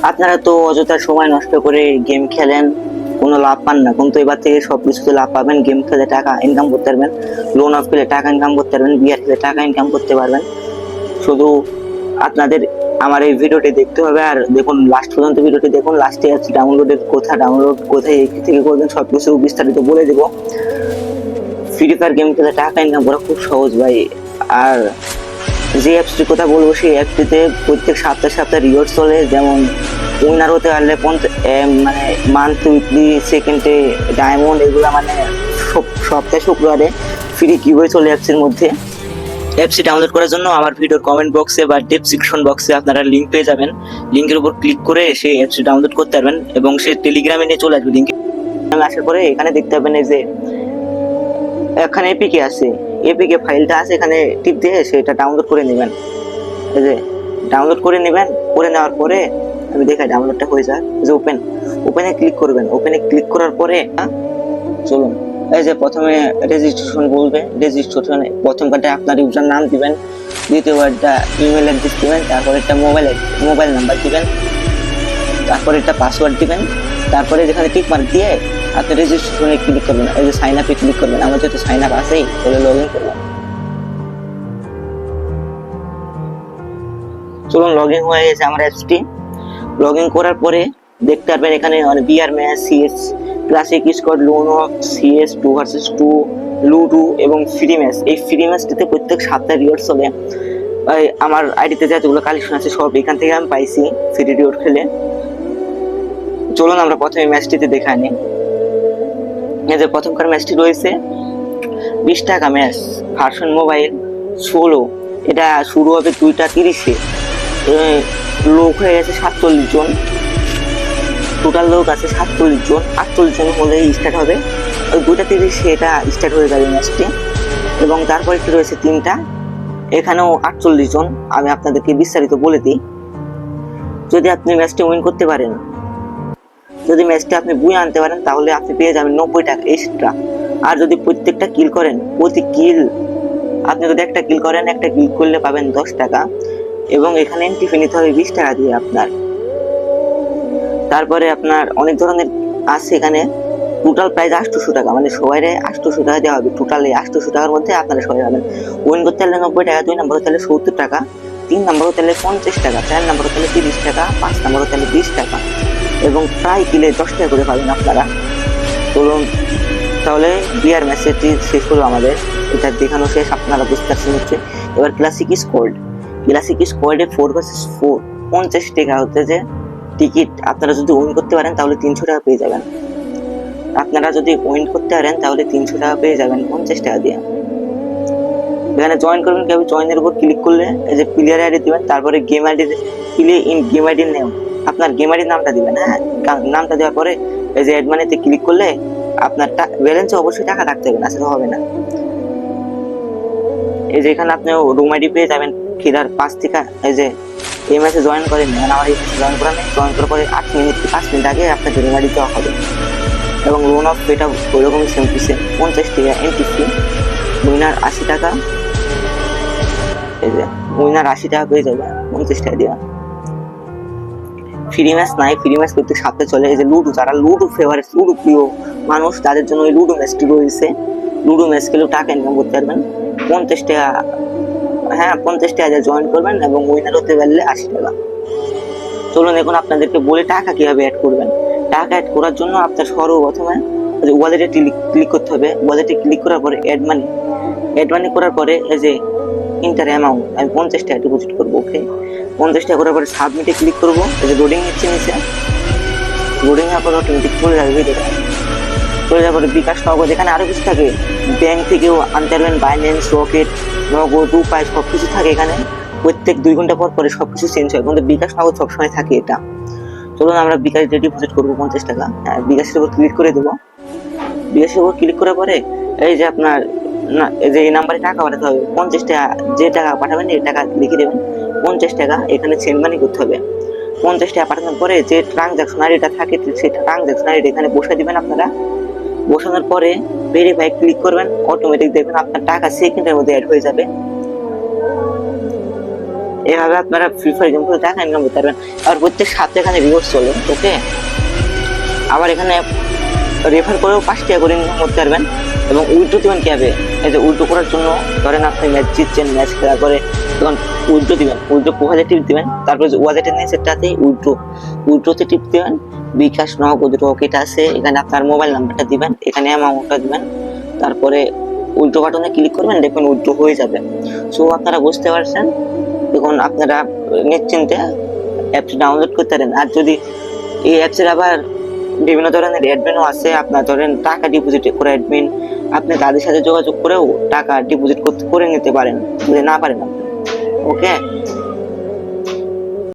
আপনারা তো অযথা সময় নষ্ট করে গেম খেলেন, কোনো লাভ পান না, কিন্তু এবার থেকে সবকিছুতে লাভ পাবেন। গেম খেলে টাকা ইনকাম করতে পারবেন, লোন অফ খেলে টাকা ইনকাম করতে পারবেন, বিআর খেলে টাকা ইনকাম করতে পারবেন। শুধু আপনাদের আমার এই ভিডিওটি দেখতে হবে, আর দেখুন লাস্ট পর্যন্ত ভিডিওটি দেখুন। লাস্টে আছে ডাউনলোডের কোথা, ডাউনলোড কোথায় থেকে করবেন সবকিছু বিস্তারিত বলে দেবো। ফ্রি ফায়ার গেম খেলে টাকা ইনকাম করা খুব সহজ ভাই। আর যে অ্যাপসটির কথা বলবো সেই অ্যাপটিতে প্রত্যেক সপ্তাহে সপ্তাহে রিওয়ার্ড চলে, যেমন উইনার হতে পারলে মানে মান্থ, উইকলি, সেকেন্ডে ডায়মন্ড, এগুলো মানে সপ্তাহে শুক্রবারে ফ্রি কিউবে চলে অ্যাপসের মধ্যে। অ্যাপসটি ডাউনলোড করার জন্য আমার ভিডিওর কমেন্ট বক্সে বা ডেসক্রিপশন বক্সে আপনারা লিঙ্ক পেয়ে যাবেন। লিঙ্কের উপর ক্লিক করে সেই অ্যাপসটি ডাউনলোড করতে পারবেন এবং সে টেলিগ্রামে নিয়ে চলে আসবে। লিঙ্কে আসার পরে এখানে দেখতে পাবেন এই যে এখানে এপিকে আছে, এপিকে ফাইলটা আছে, এখানে টিপ দিয়ে সেটা ডাউনলোড করে নেবেন। এই যে ডাউনলোড করে নেবেন, করে নেওয়ার পরে আমি দেখাই ডাউনলোডটা হয়ে যায়। যে ওপেনে ক্লিক করবেন। ওপেনে ক্লিক করার পরে চলুন, এই যে প্রথমে রেজিস্ট্রেশন বলবে। রেজিস্ট্রেশনে প্রথম কার্ডে আপনার ইউজার নাম দিবেন, দ্বিতীয় কার্ডটা ইমেল অ্যাড্রেস দিবেন, তারপরে একটা মোবাইল নাম্বার দিবেন, তারপরে একটা পাসওয়ার্ড দিবেন, তারপরে যেখানে টিক মার্ক দিয়ে আপনি রেজিস্ট্রেশনে ক্লিক করবেন। এই যে সাইন আপে ক্লিক করবেন। আমার যেহেতু সাইন আপ আছেই, তাহলে লগ ইন করবেন। চলুন, লগ ইন হয়ে গেছে আমার অ্যাপসটি। লগ ইন করার পরে দেখতে পারবেন এখানে BR match, CS classic squad, lone wolf, CS 2 vs 2, ludo এবং ফ্রি ম্যাচ। এই ফ্রি ম্যাচটিতে প্রত্যেক সপ্তাহে রিওয়ার্ড চলে। আমার আইডিতে যতগুলো কালেকশন আছে সব এখান থেকে আমি পাইছি ফ্রি রিওয়ার্ড খেলে। চলুন আমরা প্রথমে ম্যাচটিতে দেখা নিই। এই যে প্রথমকার ম্যাচটি রয়েছে 20 টাকা ম্যাচ, ভার্সন মোবাইল 16। এটা শুরু হবে 2টা 30-এ। লোক হয়ে গেছে 47 জন, টোটাল লোক আছে 47 জন। 48 জন হলে স্টার্ট হবে, ওই 2টা 30-এ এটা স্টার্ট হয়ে যাবে ম্যাচটি। এবং তারপর একটি রয়েছে 3টা, এখানেও 48 জন। আমি আপনাদেরকে বিস্তারিত বলে দিই। যদি আপনি ম্যাচটি উইন করতে পারেন, যদি ম্যাচটি আপনি বুয়ে আনতে পারেন, তাহলে আপনি পেয়ে যাবেন 90 টাকা এক্সট্রা। আর যদি প্রত্যেকটা কিল করেন, প্রতি কিল আপনি যদি একটা কিল করেন, একটা কিল করলে পাবেন 10 টাকা। এবং এখানে এন্ট্রি ফি নিতে হবে 20 টাকা দিয়ে আপনার। তারপরে আপনার অনেক ধরনের আছে এখানে। টোটাল প্রাইস 800 টাকা, মানে সবাই 800 টাকা দেওয়া হবে। টোটাল এই 800 টাকার মধ্যে আপনারা সবাই পাবেন। উইন করতে হলে 90 টাকা, 2 নম্বর হতে হলে 70 টাকা, 3 নম্বর হতে হলে 50 টাকা, 4 নম্বর হতে হলে 30 টাকা, 5 নম্বর হতে হলে 20 টাকা, এবং প্রায় কিলে 10 টাকা করে পাবেন আপনারা। চলুন তাহলে বিআর ম্যাচটি শেষ হলো আমাদের, এটা দেখানো শেষ, আপনারা বুঝতে পারছেন হচ্ছে। এবার ক্লাসিক স্কোয়াডে 4 vs 4 50 টাকা হচ্ছে যে টিকিট। আপনারা যদি উইন করতে পারেন তাহলে 300 টাকা পেয়ে যাবেন। আপনারা যদি উইন করতে পারেন তাহলে 300 টাকা পেয়ে যাবেন 50 টাকা দিয়ে। এখানে জয়েন করবেন, কেউ জয়েনের উপর ক্লিক করলে এই যে প্লেয়ার আইডি দিবেন, তারপরে game ID, play in game ID name, আপনার গেম আইডির নামটা দিবেন। হ্যাঁ, নামটা দেওয়ার পরে এই যে অ্যাড মানিতে ক্লিক করলে আপনার ব্যালেন্সে অবশ্যই টাকা রাখতে হবে, না সেটা হবে না। এই যে এখানে আপনি রুম আইডি পেয়ে যাবেন ফিরার 5 থেকে। এই যে এই ম্যাচে জয়েন করেন, মানে আমার এই ম্যাচে জয়েন করা নেই, জয়েন করার পরে 8 মিনিট কি 5 মিনিট আগে আপনাকে রুম আইডি দেওয়া হবে। এবং লোন অফ এটা ওইরকমই সেম টু সেম 50 টাকা এন্ট্রি ফি। উইনার 80 টাকা, এই যে উইনার 80 টাকা পেয়ে যাবে 50 টাকা দেওয়া। ফ্রি ম্যাচ নাই, ফ্রি ম্যাচ প্রত্যেক সপ্তাহে চলে। এই যে লুডো, যারা লুডো ফেভারিট, লুডো প্রিয় মানুষ, তাদের জন্য ওই লুডো ম্যাচটি রয়েছে। লুডো ম্যাচ খেলেও টাকা ইনকাম করতে পারবেন 50 টাকা। হ্যাঁ, 50 টাকা জয়েন করবেন এবং উইনার হতে পারলে 80 টাকা। চলুন এখন আপনাদেরকে বলে টাকা কিভাবে অ্যাড করবেন। টাকা অ্যাড করার জন্য আপনার সর্বপ্রথমে ওয়ালেটে ক্লিক করতে হবে। ওয়ালেটে ক্লিক করার পরে অ্যাড মানি করার পরে এই যে ইন্টার অ্যামাউন্ট, আমি 50 টাকা ডিপোজিট করবো। ওকে, 50 টাকা করার পরে সাবমিটে ক্লিক করবো। এই যে লোডিং নিচ্ছে নিচে, লোডিং হওয়ার পর অটোমেটিক চলে যাবে ভিডিওটা। চলে যাওয়ার পরে বিকাশ নগদ, এখানে আরো কিছু থাকে, ব্যাংক থেকেও আনতে পারবেন, বাইন্যান্স, রকেট, নগদ, উপায় সব কিছু থাকে এখানে। প্রত্যেক 2 ঘন্টা পর পরে সবকিছু চেঞ্জ হয়, কিন্তু বিকাশ নগদ সবসময় থাকে এটা। চলুন আমরা বিকাশ ডিপোজিট করবো 50 টাকা। বিকাশের উপর ক্লিক করে দেবো। বিকাশের উপর ক্লিক করার পরে এই যে আপনার এই যে এই নাম্বারে টাকা পাঠাতে হবে 50 টাকা। যে টাকা পাঠাবেন এই টাকা লিখে দেবেন 50 টাকা, এখানে সেন্ড মানি করতে হবে। 50 টাকা পাঠানোর পরে যে ট্রানজাকশন আইডিটা থাকে সেই ট্রানজাকশন আইডি এখানে বসে দিবেন আপনারা। বসানোর পরে ভেরিফাই ক্লিক করবেন, অটোমেটিক দেখবেন আপনার টাকা সেকেন্ডের মধ্যে অ্যাড হয়ে যাবে। এইভাবে আপনারা ফ্রি ফায়ার গেম খেলে টাকা ইনকাম করতে পারবেন। আর প্রত্যেক সপ্তাহে এখানে রিওয়ার্ড চলে, ওকে। আবার এখানে রেফার করেও 5 টাকা করে ইনকাম করতে পারবেন। এবং উইড্রো দিবেন কীভাবে, এই যে উইড্রো করার জন্য ধরেন আপনি ম্যাচ জিতছেন, ম্যাচ খেলার পরে তখন উইড্রো দিবেন, উইড্রো প্রোফাইলে টিপ দিবেন, তারপরে যে ওয়ালেটে নিয়ে সেটাতে উইড্রোতে টিপ দিবেন। বিকাশ নগদ রকেট আছে, এখানে আপনার মোবাইল নাম্বারটা দিবেন, এখানে অ্যামাউন্টটা দিবেন, তারপরে উইড্রো বাটনে ক্লিক করবেন, দেখবেন উইড্রো হয়ে যাবে। সো আপনারা বুঝতে পারছেন, এখন আপনারা নিশ্চিন্তে অ্যাপস ডাউনলোড করতে পারেন। আর যদি এই অ্যাপসের আবার বিভিন্ন ধরনের অ্যাডমিনও আছে, আপনার ধরেন টাকা ডিপোজিট করে অ্যাডমিন, আপনি তাদের সাথে যোগাযোগ করেও টাকা ডিপোজিট করে নিতে পারেন যদি না পারেন আপনি, ওকে।